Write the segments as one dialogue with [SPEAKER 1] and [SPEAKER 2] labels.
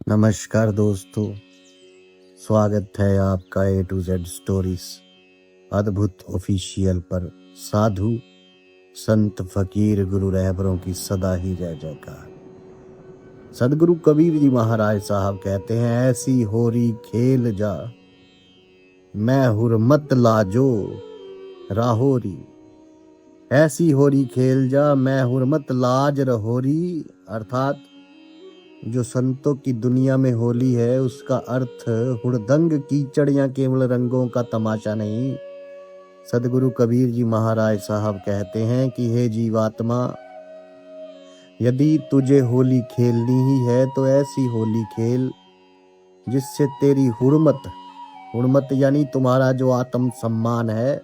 [SPEAKER 1] नमस्कार दोस्तों, स्वागत है आपका A to Z स्टोरीज अद्भुत ऑफिशियल पर। साधु संत फकीर गुरु रहबरों की सदा ही जय जयकार। सदगुरु कबीर जी महाराज साहब कहते हैं, ऐसी होरी खेल जा मैं हुरमत लाजो राहोरी। ऐसी होरी खेल जा मैं हुरमत लाज रहोरी। अर्थात जो संतों की दुनिया में होली है उसका अर्थ हुड़दंग कीचड़ या केवल रंगों का तमाशा नहीं। सदगुरु कबीर जी महाराज साहब कहते हैं कि हे जीवात्मा, यदि तुझे होली खेलनी ही है तो ऐसी होली खेल जिससे तेरी हुड़मत यानी तुम्हारा जो आत्म सम्मान है,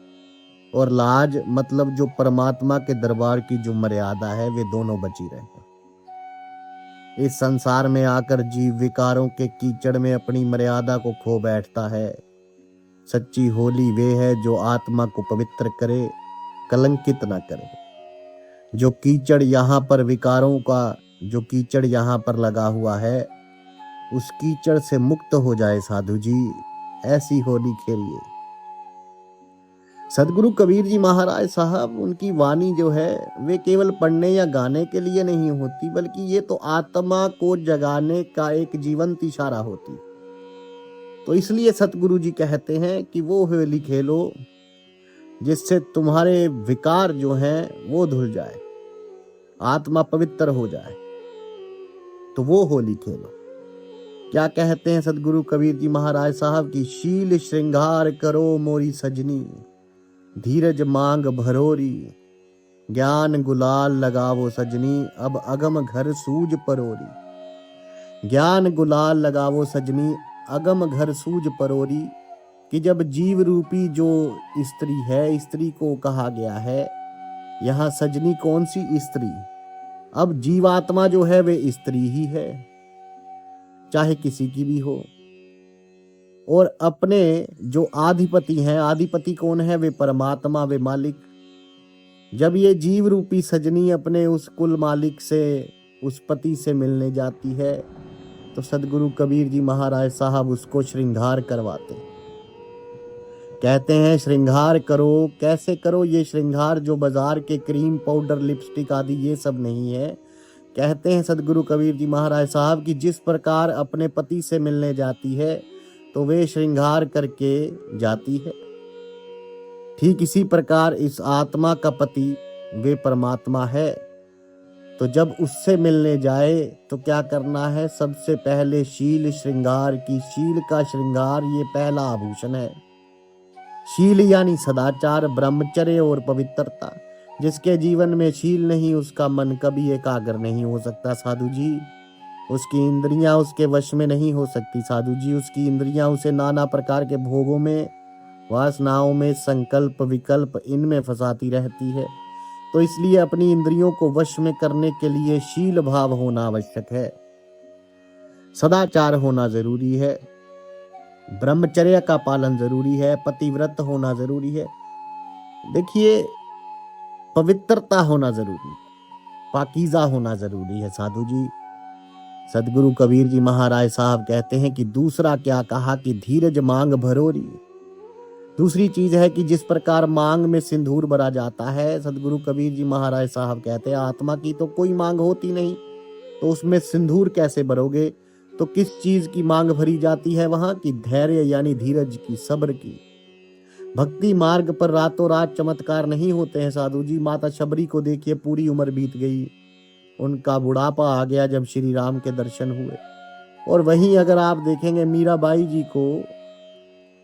[SPEAKER 1] और लाज मतलब जो परमात्मा के दरबार की जो मर्यादा है, वे दोनों बची रहे। इस संसार में आकर जीव विकारों के कीचड़ में अपनी मर्यादा को खो बैठता है। सच्ची होली वे है जो आत्मा को पवित्र करे, कलंकित न करे। जो कीचड़ यहाँ पर विकारों का जो कीचड़ यहाँ पर लगा हुआ है, उस कीचड़ से मुक्त हो जाए साधु जी, ऐसी होली खेलिए। सदगुरु कबीर जी महाराज साहब, उनकी वाणी जो है वे केवल पढ़ने या गाने के लिए नहीं होती, बल्कि ये तो आत्मा को जगाने का एक जीवंत इशारा होती। तो इसलिए सतगुरु जी कहते हैं कि वो होली खेलो जिससे तुम्हारे विकार जो हैं वो धुल जाए, आत्मा पवित्र हो जाए, तो वो होली खेलो। क्या कहते हैं सदगुरु कबीर जी महाराज साहब की, शील श्रृंगार करो मोरी सजनी, धीरज मांग भरोरी, ज्ञान गुलाल लगावो सजनी, अब अगम घर सूझ परोरी। ज्ञान गुलाल लगावो सजनी, अगम घर सूझ परोरी। कि जब जीव रूपी जो स्त्री है, स्त्री को कहा गया है यहाँ सजनी, कौन सी स्त्री? अब जीवात्मा जो है वे स्त्री ही है, चाहे किसी की भी हो। और अपने जो आधिपति हैं, आधिपति कौन है? वे परमात्मा, वे मालिक। जब ये जीव रूपी सजनी अपने उस कुल मालिक से, उस पति से मिलने जाती है, तो सदगुरु कबीर जी महाराज साहब उसको श्रृंगार करवाते। कहते हैं श्रृंगार करो। कैसे करो ये श्रृंगार? जो बाजार के क्रीम पाउडर लिपस्टिक आदि ये सब नहीं है। कहते हैं सदगुरु कबीर जी महाराज साहब की जिस प्रकार अपने पति से मिलने जाती है तो वे श्रृंगार करके जाती है, ठीक इसी प्रकार इस आत्मा का पति वे परमात्मा है। तो जब उससे मिलने जाए तो क्या करना है? सबसे पहले शील श्रृंगार की। शील का श्रृंगार ये पहला आभूषण है। शील यानी सदाचार, ब्रह्मचर्य और पवित्रता। जिसके जीवन में शील नहीं, उसका मन कभी एकाग्र नहीं हो सकता साधु जी। उसकी इंद्रियां उसके वश में नहीं हो सकती साधु जी। उसकी इंद्रियां उसे नाना प्रकार के भोगों में, वासनाओं में, संकल्प विकल्प इनमें फंसाती रहती है। तो इसलिए अपनी इंद्रियों को वश में करने के लिए शील भाव होना आवश्यक है, सदाचार होना जरूरी है, ब्रह्मचर्य का पालन जरूरी है, पतिव्रत होना जरूरी है। देखिए, पवित्रता होना जरूरी है, पाकीज़ा होना जरूरी है साधु जी। सदगुरु कबीर जी महाराज साहब कहते हैं कि दूसरा क्या कहा कि धीरज मांग भरोरी। दूसरी चीज है कि जिस प्रकार मांग में सिंदूर भरा जाता है, सदगुरु कबीर जी महाराज साहब कहते हैं आत्मा की तो कोई मांग होती नहीं, तो उसमें सिंदूर कैसे भरोगे? तो किस चीज की मांग भरी जाती है वहां की? धैर्य यानी धीरज की, सब्र की। भक्ति मार्ग पर रातों रात चमत्कार नहीं होते हैं साधु जी। माता शबरी को देखिए, पूरी उम्र बीत गई, उनका बुढ़ापा आ गया जब श्री राम के दर्शन हुए। और वहीं अगर आप देखेंगे मीराबाई जी को,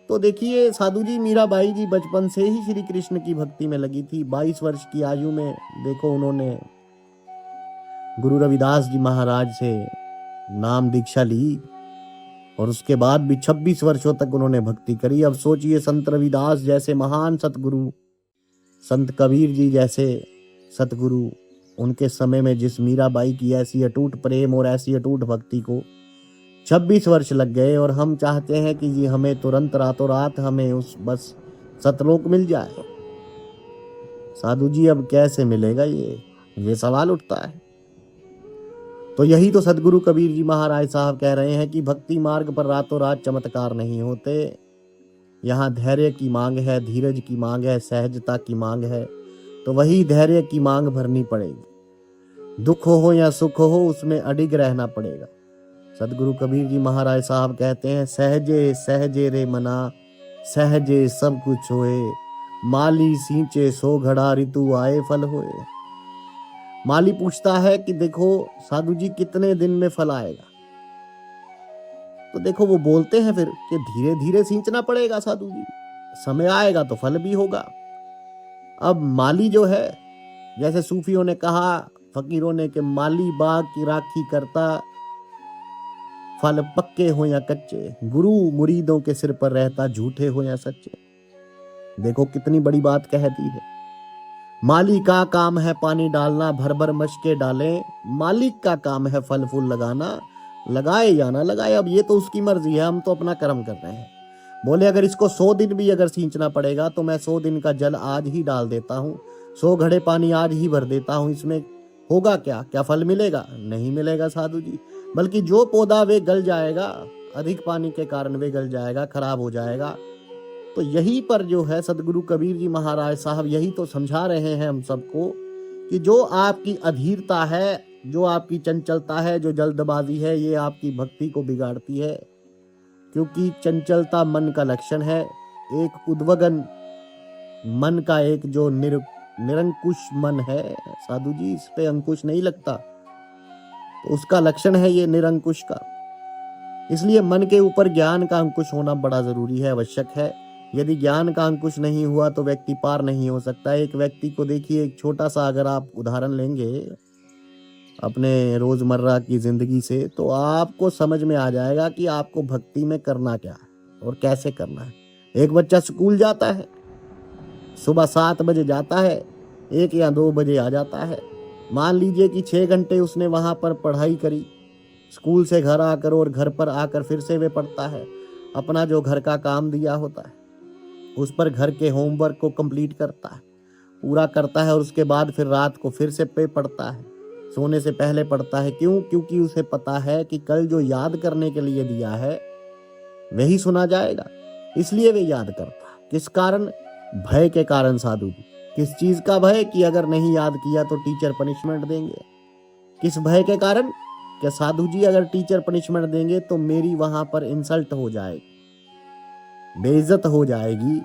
[SPEAKER 1] तो देखिए साधु जी, मीराबाई जी बचपन से ही श्री कृष्ण की भक्ति में लगी थी। 22 वर्ष की आयु में देखो उन्होंने गुरु रविदास जी महाराज से नाम दीक्षा ली, और उसके बाद भी 26 वर्षों तक उन्होंने भक्ति करी। अब सोचिए, संत रविदास जैसे महान सतगुरु, संत कबीर जी जैसे सतगुरु, उनके समय में जिस मीराबाई की ऐसी अटूट प्रेम और ऐसी अटूट भक्ति को 26 वर्ष लग गए, और हम चाहते हैं कि जी हमें तुरंत रातों रात हमें उस बस सतलोक मिल जाए। साधु जी अब कैसे मिलेगा? ये सवाल उठता है। तो यही तो सदगुरु कबीर जी महाराज साहब कह रहे हैं कि भक्ति मार्ग पर रातों रात चमत्कार नहीं होते। यहाँ धैर्य की मांग है, धीरज की मांग है, सहजता की मांग है। तो वही धैर्य की मांग भरनी पड़ेगी। दुख हो या सुख हो, उसमें अडिग रहना पड़ेगा। सदगुरु कबीर जी महाराज साहब कहते हैं, सहजे सहजे रे मना, सहजे सब कुछ होए, माली सींचे सो घड़ा, ऋतु आए फल होए। माली पूछता है कि देखो साधु जी कितने दिन में फल आएगा। तो देखो वो बोलते हैं फिर कि धीरे धीरे सींचना पड़ेगा साधु जी, समय आएगा तो फल भी होगा। अब माली जो है, जैसे सूफियों ने कहा, फकीरों ने, कि माली बाग की राखी करता, फल पक्के हो या कच्चे, गुरु मुरीदों के सिर पर रहता, झूठे हो या सच्चे। देखो कितनी बड़ी बात कह दी है। माली का काम है पानी डालना, भर भर मशके डाले, मालिक का काम है फल फूल लगाना, लगाए या ना लगाए, अब ये तो उसकी मर्जी है, हम तो अपना कर्म कर रहे हैं। बोले अगर इसको 100 दिन भी अगर सींचना पड़ेगा तो मैं 100 दिन का जल आज ही डाल देता हूँ, 100 घड़े पानी आज ही भर देता हूँ, इसमें होगा क्या? क्या फल मिलेगा? नहीं मिलेगा साधु जी, बल्कि जो पौधा वे गल जाएगा, अधिक पानी के कारण वे गल जाएगा, खराब हो जाएगा। तो यही पर जो है सदगुरु कबीर जी महाराज साहब यही तो समझा रहे हैं हम सबको कि जो आपकी अधीरता है, जो आपकी चंचलता है, जो जल्दबाजी है, ये आपकी भक्ति को बिगाड़ती है। क्योंकि चंचलता मन का लक्षण है। एक उद्वगन मन का एक जो निरंकुश मन है साधु जी, इस पे अंकुश नहीं लगता, तो उसका लक्षण है ये निरंकुश का। इसलिए मन के ऊपर ज्ञान का अंकुश होना बड़ा जरूरी है, आवश्यक है। यदि ज्ञान का अंकुश नहीं हुआ तो व्यक्ति पार नहीं हो सकता। एक व्यक्ति को देखिए, एक छोटा सा अगर आप उदाहरण लेंगे अपने रोजमर्रा की जिंदगी से, तो आपको समझ में आ जाएगा कि आपको भक्ति में करना क्या है और कैसे करना है। एक बच्चा स्कूल जाता है, सुबह 7 बजे जाता है, 1 या 2 बजे आ जाता है। मान लीजिए कि 6 घंटे उसने वहां पर पढ़ाई करी, स्कूल से घर आकर और घर पर आकर फिर से वे पढ़ता है, अपना जो घर का काम दिया होता है उस पर घर के होमवर्क को कंप्लीट करता है, पूरा करता है, और उसके बाद फिर रात को फिर से पे पढ़ता है, सोने से पहले पढ़ता है। क्यों? क्योंकि उसे पता है कि कल जो याद करने के लिए दिया है वही सुना जाएगा, इसलिए वे याद करता है। किस कारण? भय के कारण साधु जी। किस चीज का भय? कि अगर नहीं याद किया तो टीचर पनिशमेंट देंगे। किस भय के कारण? कि साधु जी अगर टीचर पनिशमेंट देंगे तो मेरी वहां पर इंसल्ट हो जाएगी, बेइज्जत हो जाएगी,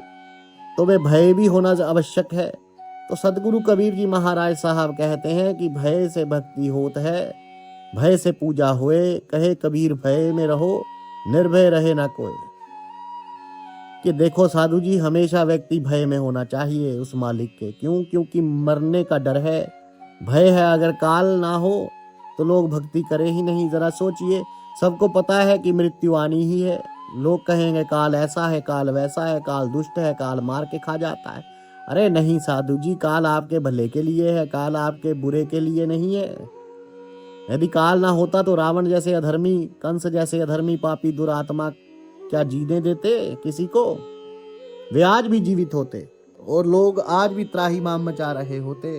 [SPEAKER 1] तो वे भय भी होना आवश्यक है। तो सदगुरु कबीर जी महाराज साहब कहते हैं कि भय से भक्ति होत है, भय से पूजा होए, कहे कबीर भय में रहो, निर्भय रहे ना कोई। कि देखो साधु जी, हमेशा व्यक्ति भय में होना चाहिए उस मालिक के। क्यों? क्योंकि मरने का डर है, भय है। अगर काल ना हो तो लोग भक्ति करे ही नहीं। जरा सोचिए, सबको पता है कि मृत्यु आनी ही है। लोग कहेंगे काल ऐसा है, काल वैसा है, काल दुष्ट है, काल मार के खा जाता है। अरे नहीं साधु जी, काल आपके भले के लिए है, काल आपके बुरे के लिए नहीं है। यदि काल ना होता तो रावण जैसे अधर्मी, कंस जैसे अधर्मी पापी दुरात्मा क्या जीने देते किसी को? वे आज भी जीवित होते और लोग आज भी त्राहिमाम मचा रहे होते,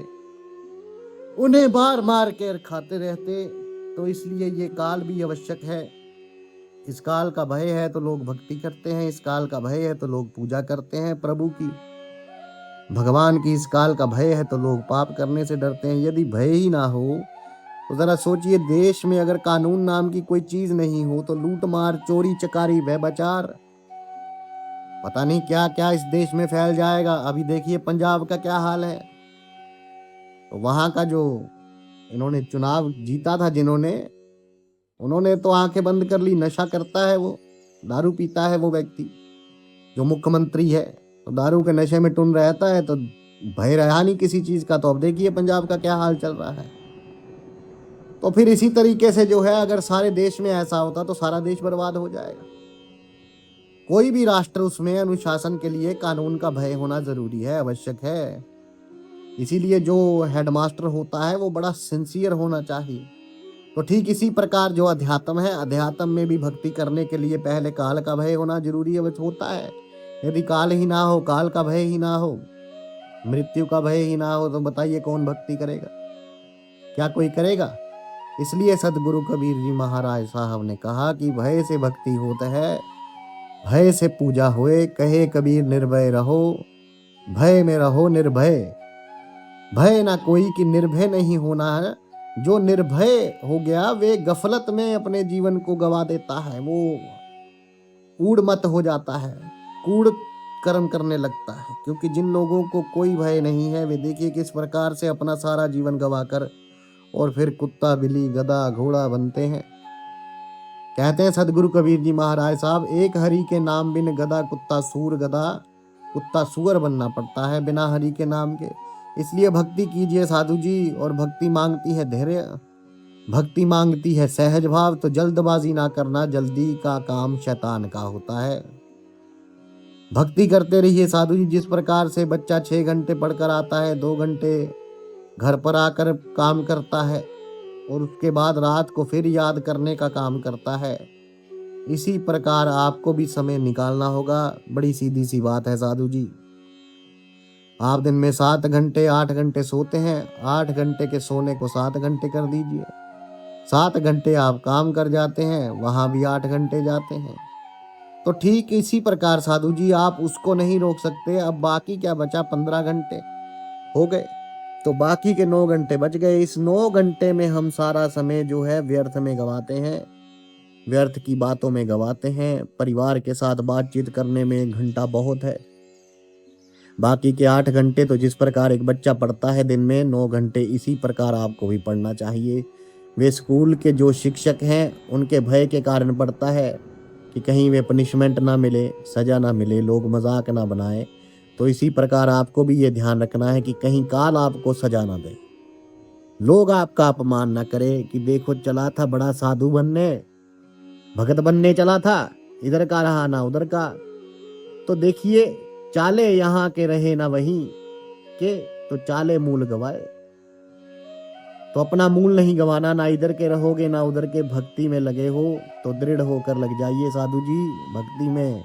[SPEAKER 1] उन्हें मार मार कर खाते रहते। तो इसलिए ये काल भी आवश्यक है। इस काल का भय है तो लोग भक्ति करते हैं, इस काल का भय है तो लोग पूजा करते हैं प्रभु की, भगवान की। इस काल का भय है तो लोग पाप करने से डरते हैं। यदि भय ही ना हो तो जरा सोचिए, देश में अगर कानून नाम की कोई चीज नहीं हो तो लूट मार, चोरी चकारी, व्यभिचार, पता नहीं क्या क्या इस देश में फैल जाएगा। अभी देखिए पंजाब का क्या हाल है। तो वहां का जो इन्होंने चुनाव जीता था जिन्होंने, उन्होंने तो आंखें बंद कर ली। नशा करता है वो, दारू पीता है वो व्यक्ति जो मुख्यमंत्री है, तो दारू के नशे में टुन रहता है, तो भय रहा नहीं किसी चीज का। तो अब देखिए पंजाब का क्या हाल चल रहा है। तो फिर इसी तरीके से जो है, अगर सारे देश में ऐसा होता तो सारा देश बर्बाद हो जाएगा। कोई भी राष्ट्र, उसमें अनुशासन के लिए कानून का भय होना जरूरी है, आवश्यक है। इसीलिए जो हेडमास्टर होता है वो बड़ा सिंसियर होना चाहिए। तो ठीक इसी प्रकार जो अध्यात्म है, अध्यात्म में भी भक्ति करने के लिए पहले काल का भय होना जरूरी होता है। यदि काल ही ना हो, काल का भय ही ना हो, मृत्यु का भय ही ना हो, तो बताइए कौन भक्ति करेगा? क्या कोई करेगा? इसलिए सदगुरु कबीर जी महाराज साहब ने कहा कि भय से भक्ति होता है, भय से पूजा होए, कहे कबीर निर्भय रहो, भय में रहो निर्भय। भय ना कोई कि निर्भय नहीं होना है। जो निर्भय हो गया वे गफलत में अपने जीवन को गवा देता है, वो कूड़ मत हो जाता है, कूड़ कर्म करने लगता है। क्योंकि जिन लोगों को कोई भय नहीं है वे देखिए किस प्रकार से अपना सारा जीवन गवाकर और फिर कुत्ता बिल्ली गधा घोड़ा बनते हैं। कहते हैं सदगुरु कबीर जी महाराज साहब, एक हरि के नाम बिन गधा कुत्ता सूर, गधा कुत्ता सुअर बनना पड़ता है बिना हरि के नाम के। इसलिए भक्ति कीजिए साधु जी, और भक्ति मांगती है धैर्य, भक्ति मांगती है सहज भाव। तो जल्दबाजी ना करना, जल्दी का काम शैतान का होता है। भक्ति करते रहिए साधु जी। जिस प्रकार से बच्चा 6 घंटे पढ़कर आता है, 2 घंटे घर पर आकर काम करता है और उसके बाद रात को फिर याद करने का काम करता है, इसी प्रकार आपको भी समय निकालना होगा। बड़ी सीधी सी बात है साधु जी। आप दिन में 7 घंटे 8 घंटे सोते हैं, 8 घंटे के सोने को 7 घंटे कर दीजिए। 7 घंटे आप काम कर जाते हैं, वहां भी 8 घंटे जाते हैं। तो ठीक इसी प्रकार साधु जी आप उसको नहीं रोक सकते। अब बाकी क्या बचा, 15 घंटे हो गए, तो बाकी के 9 घंटे बच गए। इस 9 घंटे में हम सारा समय जो है व्यर्थ में गवाते हैं, व्यर्थ की बातों में गवाते हैं। परिवार के साथ बातचीत करने में 1 घंटा बहुत है। बाकी के 8 घंटे तो जिस प्रकार एक बच्चा पढ़ता है दिन में, 9 घंटे इसी प्रकार आपको भी पढ़ना चाहिए। वे स्कूल के जो शिक्षक हैं उनके भय के कारण पढ़ता है कि कहीं वे पनिशमेंट ना मिले, सजा ना मिले, लोग मजाक ना बनाए। तो इसी प्रकार आपको भी ये ध्यान रखना है कि कहीं काल आपको सजा ना दे, लोग आपका अपमान ना करे कि देखो चला था बड़ा साधु बनने, भगत बनने चला था, इधर का रहा ना उधर का। तो देखिए चाले यहाँ के रहे ना वहीं के, तो चाले मूल गवाए। तो अपना मूल नहीं गवाना, ना इधर के रहोगे ना उधर के। भक्ति में लगे हो तो दृढ़ होकर लग जाइए साधु जी। भक्ति में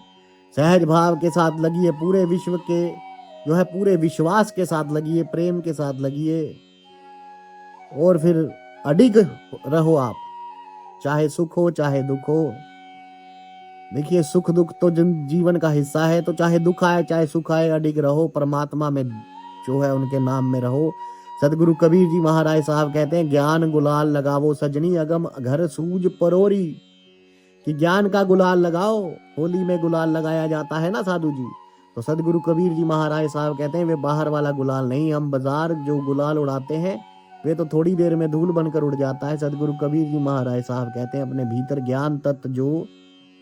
[SPEAKER 1] सहज भाव के साथ लगिए, पूरे विश्व के जो है पूरे विश्वास के साथ लगिए, प्रेम के साथ लगिए, और फिर अडिग रहो आप, चाहे सुख हो चाहे दुख हो। देखिए सुख दुख तो जीवन का हिस्सा है, तो चाहे दुख आए चाहे सुख आए, अडिग रहो, परमात्मा में जो है उनके नाम में रहो। सदगुरु कबीर जी महाराज साहब कहते हैं, ज्ञान गुलाल लगावो सजनी, अगम घर सूझ परोरी। कि ज्ञान का गुलाल लगाओ, होली में गुलाल लगाया जाता है ना साधु जी। तो सदगुरु कबीर जी महाराज साहब कहते हैं वे बाहर वाला गुलाल नहीं, हम बाजार जो गुलाल उड़ाते हैं वे तो थोड़ी देर में धूल बनकर उड़ जाता है। सदगुरु कबीर जी महाराज साहब कहते हैं अपने भीतर ज्ञान तत्व, जो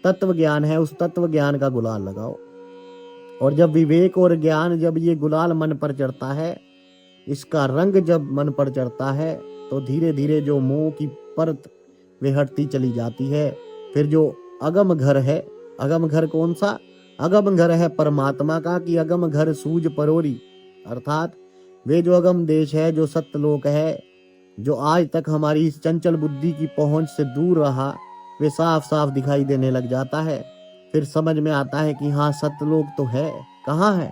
[SPEAKER 1] तत्व ज्ञान है, उस तत्व ज्ञान का गुलाल लगाओ। और जब विवेक और ज्ञान, जब ये गुलाल मन पर चढ़ता है, इसका रंग जब मन पर चढ़ता है, तो धीरे धीरे जो मोह की परत वे हटती चली जाती है। फिर जो अगम घर है, अगम घर कौन सा? अगम घर है परमात्मा का, कि अगम घर सूझ परोरी। अर्थात वे जो अगम देश है, जो सत्यलोक है, जो आज तक हमारी इस चंचल बुद्धि की पहुंच से दूर रहा, वे साफ साफ दिखाई देने लग जाता है। फिर समझ में आता है कि हाँ सत्यलोक तो है, कहाँ है।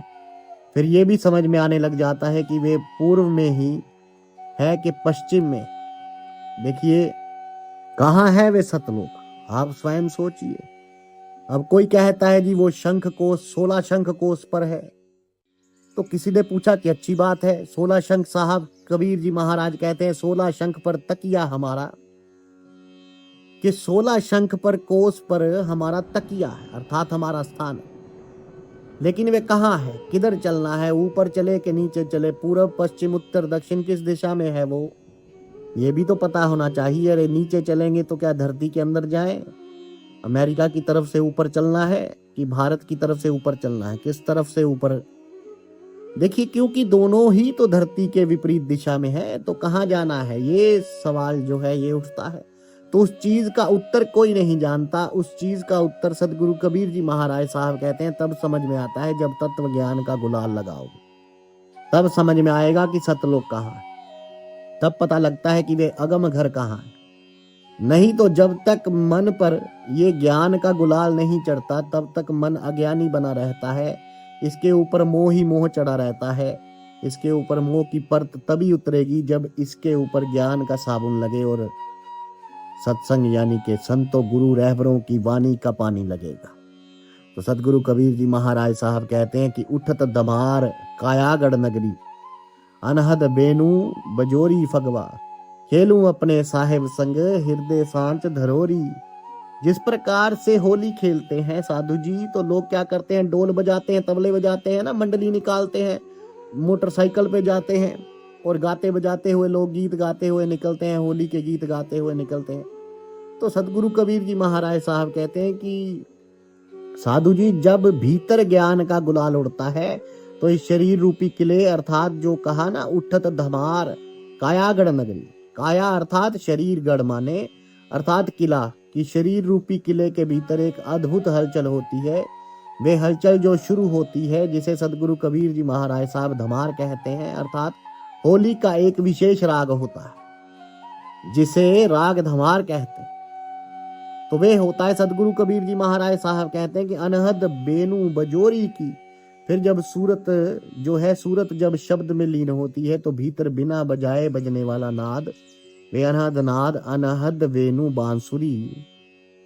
[SPEAKER 1] फिर ये भी समझ में आने लग जाता है कि वे पूर्व में ही है कि पश्चिम में। देखिए कहाँ है वे सतलोक, आप स्वयं सोचिए। अब कोई कहता है जी वो शंख कोश, 16 शंख कोश पर है। तो किसी ने पूछा कि अच्छी बात है, 16 शंख। साहब कबीर जी महाराज कहते हैं 16 शंख पर तकिया हमारा, कि 16 शंख पर कोश पर हमारा तकिया है, अर्थात हमारा स्थान है। लेकिन वे कहाँ है, किधर चलना है, ऊपर चले कि नीचे चले, पूर्व पश्चिम उत्तर दक्षिण, किस दिशा में है वो, ये भी तो पता होना चाहिए। अरे नीचे चलेंगे तो क्या धरती के अंदर जाएं, अमेरिका की तरफ से ऊपर चलना है कि भारत की तरफ से ऊपर चलना है, किस तरफ से ऊपर। देखिए क्योंकि दोनों ही तो धरती के विपरीत दिशा में है, तो कहाँ जाना है, ये सवाल जो है ये उठता है। तो उस चीज का उत्तर कोई नहीं जानता। उस चीज का उत्तर सदगुरु कबीर जी महाराज साहब कहते हैं तब समझ में आता है जब तत्व ज्ञान का गुलाल लगाओगे, तब समझ में आएगा कि सतलोक कहाँ है। तब पता लगता है कि वे अगम घर कहाँ है। नहीं तो जब तक मन पर ये ज्ञान का गुलाल नहीं चढ़ता, तब तक मन अज्ञानी बना रहता है। इसके ऊपर मोह ही मोह चढ़ा रहता है। इसके ऊपर मोह की परत तभी उतरेगी जब इसके ऊपर ज्ञान का साबुन लगे और सत्संग यानी कि संतों गुरु रहबरों की वाणी का पानी लगेगा। तो सदगुरु कबीर जी महाराज साहब कहते हैं कि उठत दमार कायागढ़ नगरी, अनहद बेनू बजोरी फगवा, खेलूं अपने साहेब संग हृदय सांच धरोरी। जिस प्रकार से होली खेलते हैं साधु जी, तो लोग क्या करते हैं, डोल बजाते हैं, तबले बजाते हैं ना, मंडली निकालते हैं, मोटरसाइकिल पे जाते हैं और गाते बजाते हुए लोग गीत गाते हुए निकलते हैं, होली के गीत गाते हुए निकलते हैं। तो सदगुरु कबीर जी महाराज साहब कहते हैं कि साधु जी, जब भीतर ज्ञान का गुलाल उड़ता है तो इस शरीर रूपी किले अर्थात जो कहा ना उठत धमार कायागढ़ नगरी, काया अर्थात शरीर, गढ़ माने अर्थात किला, कि शरीर रूपी किले के भीतर एक अद्भुत हलचल होती है। वे हलचल जो शुरू होती है जिसे सदगुरु कबीर जी महाराज साहब धमार कहते हैं, अर्थात होली का एक विशेष राग होता है जिसे राग धमार कहते हैं। तो वे होता है, सदगुरु कबीर जी महाराज साहब कहते हैं कि अनहद बेनू बजोरी की। फिर जब सूरत जो है, सूरत जब शब्द में लीन होती है तो भीतर बिना बजाए बजने वाला नाद, वे अनहद नाद, अनहद वेणु बांसुरी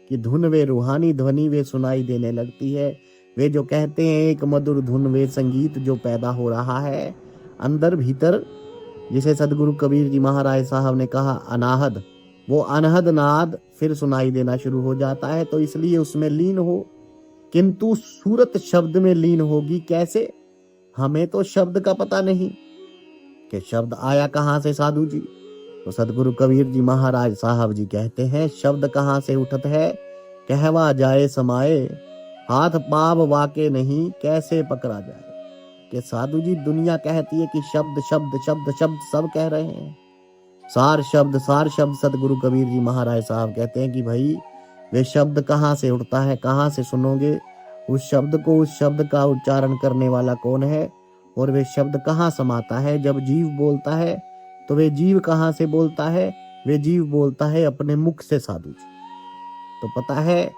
[SPEAKER 1] की धुन, वे रूहानी ध्वनि वे सुनाई देने लगती है। वे जो कहते हैं एक मधुर धुन, वे संगीत जो पैदा हो रहा है अंदर भीतर, जिसे सदगुरु कबीर जी महाराज साहब ने कहा अनाहद, वो अनहद नाद फिर सुनाई देना शुरू हो जाता है। तो इसलिए उसमें लीन हो, किंतु सूरत शब्द में लीन होगी कैसे? हमें तो शब्द का पता नहीं कि शब्द आया कहां से साधु जी। तो सदगुरु कबीर जी महाराज साहब जी कहते हैं, शब्द कहां से उठत है, कहवा जाए समाए, हाथ पाव वाके नहीं, कैसे पकड़ा जाए। कि साधु जी, दुनिया कहती है कि शब्द शब्द शब्द शब्द, सब कह रहे हैं सार शब्द सार शब्द। सदगुरु कबीर जी महाराज साहब कहते हैं कि भाई वे शब्द कहाँ से उठता है, कहाँ से सुनोगे उस शब्द को, उस शब्द का उच्चारण करने वाला कौन है, और वे शब्द कहाँ समाता है। जब जीव बोलता है तो वे जीव कहाँ से बोलता है, वे जीव बोलता है अपने मुख से साधु जी। तो पता है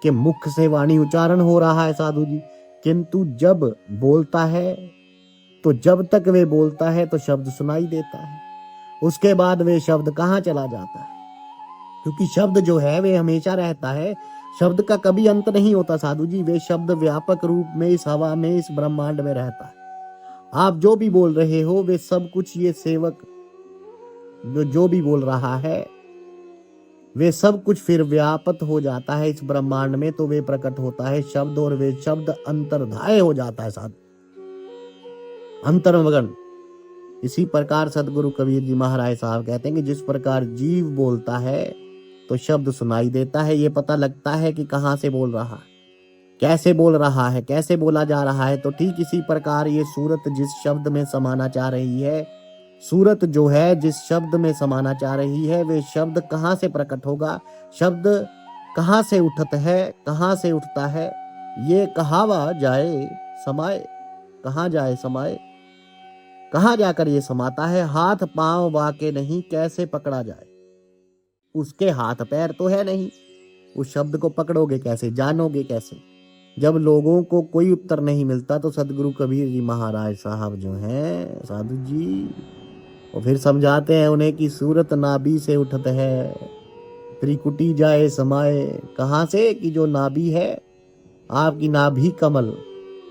[SPEAKER 1] कि मुख से वाणी उच्चारण हो रहा है साधु जी, किंतु जब बोलता है तो जब तक वे बोलता है तो शब्द सुनाई देता है, उसके बाद वे शब्द कहाँ चला जाता है, क्योंकि शब्द जो है वे हमेशा रहता है, शब्द का कभी अंत नहीं होता साधु जी। वे शब्द व्यापक रूप में इस हवा में, इस ब्रह्मांड में रहता है। आप जो भी बोल रहे हो वे सब कुछ, ये सेवक जो भी बोल रहा है वे सब कुछ फिर व्यापक हो जाता है इस ब्रह्मांड में, तो वे प्रकट होता है शब्द, और वे शब्द अंतर्धाय हो जाता है साधु, अंतर्मगन। इसी प्रकार सदगुरु कबीर जी महाराज साहब कहते हैं कि जिस प्रकार जीव बोलता है तो शब्द सुनाई देता है, ये पता लगता है कि कहाँ से बोल रहा है, कैसे बोल रहा है, कैसे बोला जा रहा है। तो ठीक इसी प्रकार ये सूरत जिस शब्द में समाना चाह रही है, सूरत जो है जिस शब्द में समाना चाह रही है, वे शब्द कहाँ से प्रकट होगा, शब्द कहाँ से उठत है, कहाँ से उठता है, ये कहावा जाए समाए, कहाँ जाए समाए, कहाँ जाकर ये समाता है। हाथ पांव वाके नहीं, कैसे पकड़ा जाए। उसके हाथ पैर तो है नहीं, उस शब्द को पकड़ोगे कैसे, जानोगे कैसे। जब लोगों को कोई उत्तर नहीं मिलता तो सदगुरु कबीर जी महाराज साहब जो हैं साधु जी, और फिर समझाते हैं उन्हें कि सूरत नाभि से उठत है, त्रिकुटी जाए समाए। कहाँ से? कि जो नाभि है, आपकी नाभि कमल,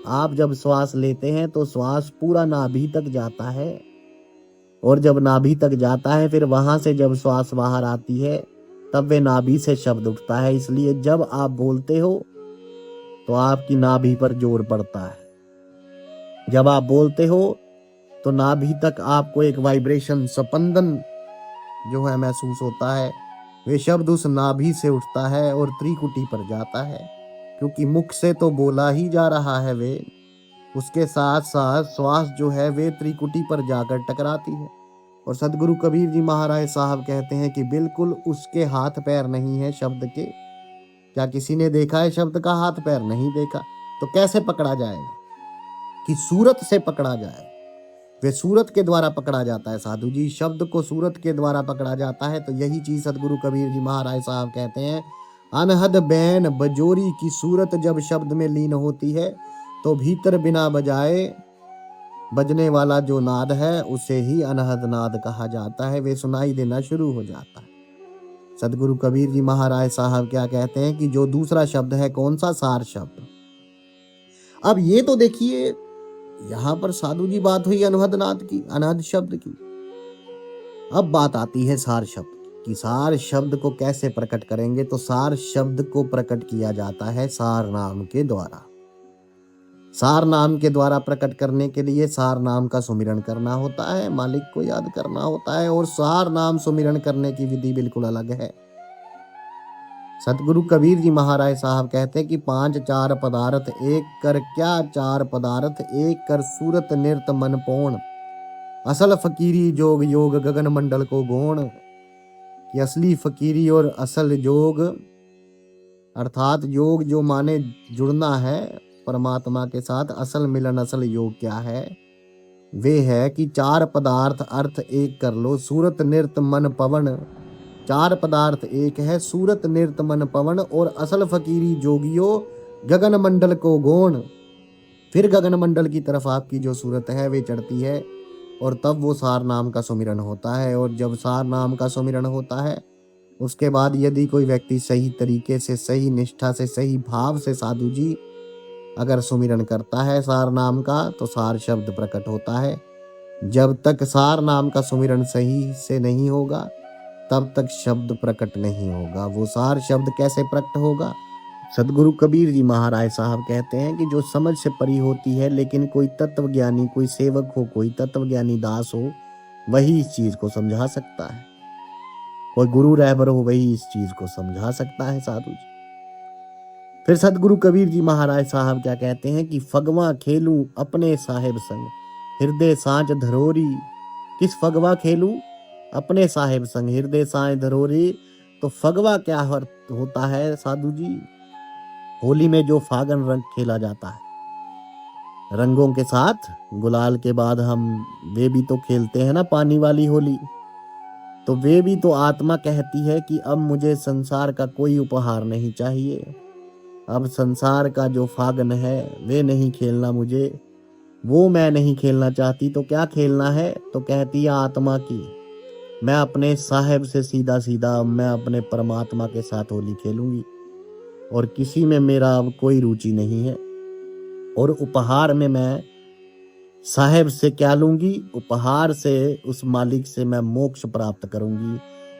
[SPEAKER 1] आप जब श्वास लेते हैं तो श्वास पूरा नाभि तक जाता है, और जब नाभि तक जाता है फिर वहां से जब श्वास बाहर आती है तब वे नाभि से शब्द उठता है। इसलिए जब आप बोलते हो तो आपकी नाभि पर जोर पड़ता है। जब आप बोलते हो तो नाभि तक आपको एक वाइब्रेशन, स्पंदन जो है महसूस होता है। वे शब्द उस नाभि से उठता है और त्रिकुटी पर जाता है, क्योंकि मुख से तो बोला ही जा रहा है वे, उसके साथ साथ श्वास जो है वे त्रिकुटी पर जाकर टकराती है। और सदगुरु कबीर जी महाराज साहब कहते हैं कि बिल्कुल उसके हाथ पैर नहीं है शब्द के। क्या किसी ने देखा है शब्द का हाथ पैर? नहीं देखा। तो कैसे पकड़ा जाएगा? कि सूरत से पकड़ा जाए। वे सूरत के द्वारा पकड़ा जाता है साधु जी, शब्द को सूरत के द्वारा पकड़ा जाता है। तो यही चीज सदगुरु कबीर जी महाराज साहब कहते हैं, अनहद बैन बजोरी की सूरत जब शब्द में लीन होती है तो भीतर बिना बजाए बजने वाला जो नाद है उसे ही अनहद नाद कहा जाता है। वे सुनाई देना शुरू हो जाता है। सदगुरु कबीर जी महाराज साहब क्या कहते हैं कि जो दूसरा शब्द है कौन सा, सार शब्द। अब ये तो देखिए यहां पर साधु जी बात हुई अनहद नाद की, अनहद शब्द की। अब बात आती है सार शब्द कि सार शब्द को कैसे प्रकट करेंगे, तो सार शब्द को प्रकट किया जाता है सार नाम के द्वारा। सार नाम के द्वारा प्रकट करने के लिए सार नाम का सुमिरन करना होता है, मालिक को याद करना होता है, और सार नाम सुमिरन करने की विधि बिल्कुल अलग है। सतगुरु कबीर जी महाराज साहब कहते हैं कि 5 4 पदार्थ एक कर, क्या 4 पदार्थ एक कर, सूरत निर्त मन पौण, असल फकीरी जोग योग गगन मंडल को गौण। कि असली फकीरी और असल जोग, अर्थात योग जो माने जुड़ना है परमात्मा के साथ, असल मिलन असल योग क्या है, वे है कि 4 पदार्थ अर्थ एक कर लो, सूरत निर्त मन पवन। 4 पदार्थ एक है, सूरत निर्त मन पवन, और असल फकीरी जोगियो गगन मंडल को गौण। फिर गगन मंडल की तरफ आपकी जो सूरत है वे चढ़ती है, और तब वो सार नाम का सुमिरन होता है। और जब सार नाम का सुमिरन होता है उसके बाद यदि कोई व्यक्ति सही तरीके से, सही निष्ठा से, सही भाव से साधु जी अगर सुमिरन करता है सार नाम का, तो सार शब्द प्रकट होता है। जब तक सार नाम का सुमिरन सही से नहीं होगा तब तक शब्द प्रकट नहीं होगा। वो सार शब्द कैसे प्रकट होगा? सदगुरु कबीर जी महाराज साहब कहते हैं कि जो समझ से परी होती है, लेकिन कोई तत्वज्ञानी, कोई सेवक हो, कोई तत्वज्ञानी दास हो, वही इस चीज को समझा सकता है। कोई गुरु रहबर हो वही इस चीज को समझा सकता है साधु जी। फिर सदगुरु कबीर जी महाराज साहब क्या कहते हैं कि फगवा खेलूं अपने साहेब संग, हृदय सांझ धरोरी। किस फगवा खेलूं? अपने साहेब संग, हृदय सांझ धरोरी। तो फगवा क्या होता है साधु जी? होली में जो फागन रंग खेला जाता है रंगों के साथ, गुलाल के बाद हम वे भी तो खेलते हैं ना पानी वाली होली। तो वे भी तो आत्मा कहती है कि अब मुझे संसार का कोई उपहार नहीं चाहिए, अब संसार का जो फागन है वे नहीं खेलना मुझे, वो मैं नहीं खेलना चाहती। तो क्या खेलना है? तो कहती है आत्मा की, मैं अपने साहेब से सीधा सीधा, मैं अपने परमात्मा के साथ होली खेलूंगी, और किसी में मेरा अब कोई रुचि नहीं है। और उपहार में मैं साहेब से क्या लूंगी? उपहार से उस मालिक से मैं मोक्ष प्राप्त करूंगी।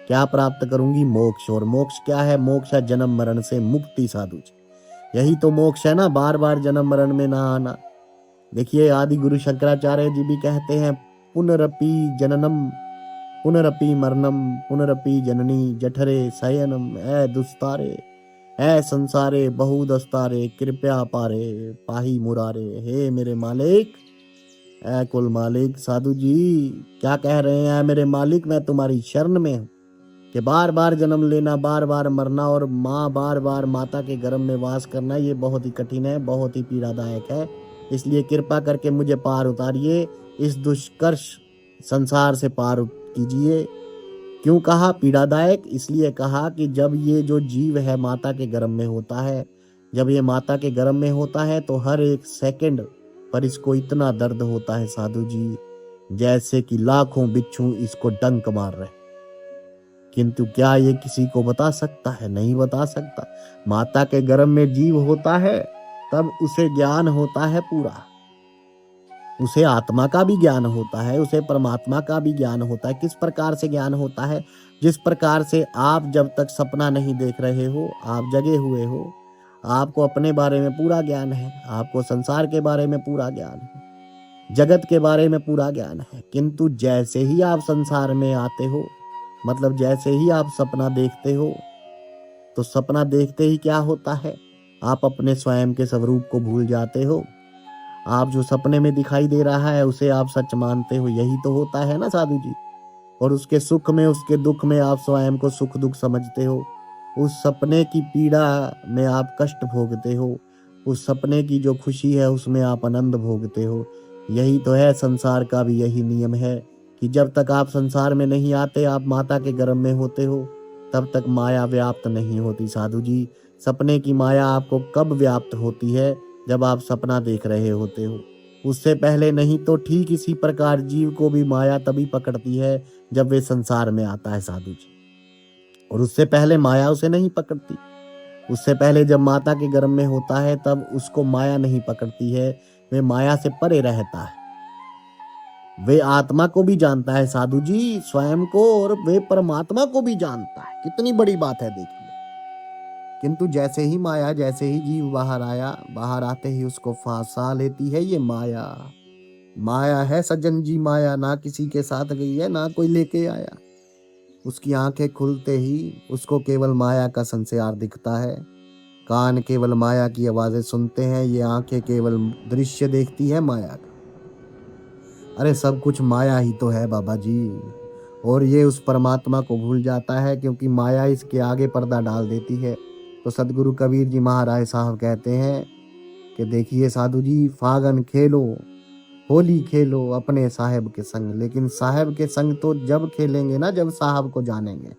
[SPEAKER 1] क्या प्राप्त करूंगी? मोक्ष। और मोक्ष क्या है? मोक्ष है जन्म मरण से मुक्ति साधु जी। यही तो मोक्ष है ना, बार बार जन्म मरण में ना आना। देखिए आदि गुरु शंकराचार्य जी भी कहते हैं, पुनरपि जननम पुनरपि मरणम पुनरपि जननी जठरे शयनम, ऐ दुस्तारे ऐ संसारे बहु दस्तारे, कृपया पारे पाही मुरारे। हे मेरे मालिक, ऐ कुल मालिक। साधु जी क्या कह रहे हैं? मेरे मालिक मैं तुम्हारी शरण में हूँ कि बार बार जन्म लेना, बार बार मरना, और बार बार माता के गर्भ में वास करना, ये बहुत ही कठिन है, बहुत ही पीड़ादायक है। इसलिए कृपा करके मुझे पार उतारिए, इस दुष्कर्ष संसार से पार कीजिए। क्यों कहा पीड़ादायक? इसलिए कहा कि जब ये जो जीव है माता के गर्भ में होता है, जब ये माता के गर्भ में होता है तो हर एक सेकंड पर इसको इतना दर्द होता है साधु जी, जैसे कि लाखों बिच्छू इसको डंक मार रहे। किंतु क्या ये किसी को बता सकता है? नहीं बता सकता। माता के गर्भ में जीव होता है तब उसे ज्ञान होता है पूरा, उसे आत्मा का भी ज्ञान होता है, उसे परमात्मा का भी ज्ञान होता है। किस प्रकार से ज्ञान होता है? जिस प्रकार से आप जब तक सपना नहीं देख रहे हो, आप जगे हुए हो, आपको अपने बारे में पूरा ज्ञान है, आपको संसार के बारे में पूरा ज्ञान है, जगत के बारे में पूरा ज्ञान है। किंतु जैसे ही आप संसार में आते हो, मतलब जैसे ही आप सपना देखते हो, तो सपना देखते ही क्या होता है? आप अपने स्वयं के स्वरूप को भूल जाते हो। आप जो सपने में दिखाई दे रहा है उसे आप सच मानते हो। यही तो होता है ना साधु जी। और उसके सुख में, उसके दुख में आप स्वयं को सुख दुख समझते हो। उस सपने की पीड़ा में आप कष्ट भोगते हो, उस सपने की जो खुशी है उसमें आप आनंद भोगते हो। यही तो है संसार का भी यही नियम है कि जब तक आप संसार में नहीं आते, आप माता के गर्भ में होते हो, तब तक माया व्याप्त नहीं होती साधु जी। सपने की माया आपको कब व्याप्त होती है? जब आप सपना देख रहे होते हो, उससे पहले नहीं। तो ठीक इसी प्रकार जीव को भी माया तभी पकड़ती है जब वे संसार में आता है साधु जी। और उससे पहले माया उसे नहीं पकड़ती। उससे पहले जब माता के गर्भ में होता है तब उसको माया नहीं पकड़ती है, वे माया से परे रहता है। वे आत्मा को भी जानता है साधु जी, स्वयं को, और वे परमात्मा को भी जानता है। कितनी बड़ी बात है देखिए। किंतु जैसे ही माया, जैसे ही जीव बाहर आया, बाहर आते ही उसको फांसा लेती है ये माया। माया है सज्जन जी, माया ना किसी के साथ गई है, ना कोई लेके आया। उसकी आंखें खुलते ही उसको केवल माया का संसार दिखता है। कान केवल माया की आवाजें सुनते हैं, ये आंखें केवल दृश्य देखती है माया का। अरे सब कुछ माया ही तो है बाबा जी। और ये उस परमात्मा को भूल जाता है क्योंकि माया इसके आगे पर्दा डाल देती है। तो सदगुरु कबीर जी महाराज साहब कहते हैं कि देखिए साधु जी, फागन खेलो, होली खेलो अपने साहेब के संग, लेकिन साहेब के संग तो जब खेलेंगे ना, जब साहब को जानेंगे।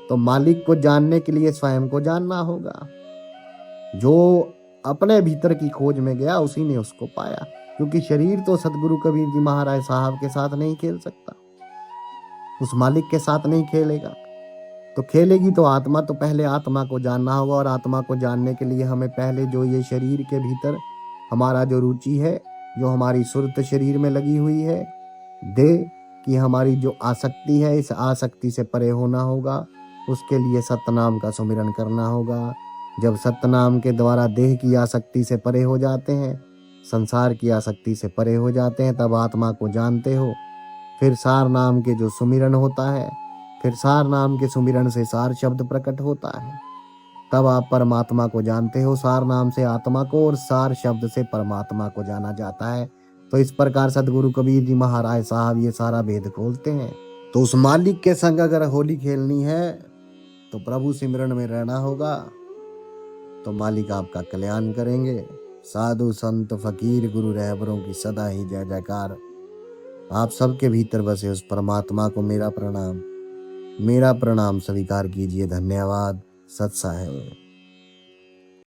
[SPEAKER 1] तो मालिक को जानने के लिए स्वयं को जानना होगा। जो अपने भीतर की खोज में गया उसी ने उसको पाया, क्योंकि शरीर तो सदगुरु कबीर जी महाराज साहब के साथ नहीं खेल सकता, उस मालिक के साथ नहीं खेलेगा। तो खेलेगी तो आत्मा, तो पहले आत्मा को जानना होगा। और आत्मा को जानने के लिए हमें पहले जो ये शरीर के भीतर हमारा जो रुचि है, जो हमारी सुरत शरीर में लगी हुई है, देह की हमारी जो आसक्ति है, इस आसक्ति से परे होना होगा। उसके लिए सतनाम का सुमिरन करना होगा। जब सतनाम के द्वारा देह की आसक्ति से परे हो जाते हैं, संसार की आसक्ति से परे हो जाते हैं, तब आत्मा को जानते हो। फिर सार नाम के जो सुमिरन होता है, फिर सार नाम के सुमिरन से सार शब्द प्रकट होता है, तब आप परमात्मा को जानते हो। सार नाम से आत्मा को और सार शब्द से परमात्मा को जाना जाता है। तो इस प्रकार सदगुरु कबीर जी महाराज साहब ये सारा भेद खोलते हैं। तो उस मालिक के संग अगर होली खेलनी है तो प्रभु सिमरन में रहना होगा, तो मालिक आपका कल्याण करेंगे। साधु संत फकीर गुरु रहबरों की सदा ही जय जयकार। आप सबके भीतर बसे उस परमात्मा को मेरा प्रणाम स्वीकार कीजिए। धन्यवाद। सत साहेब।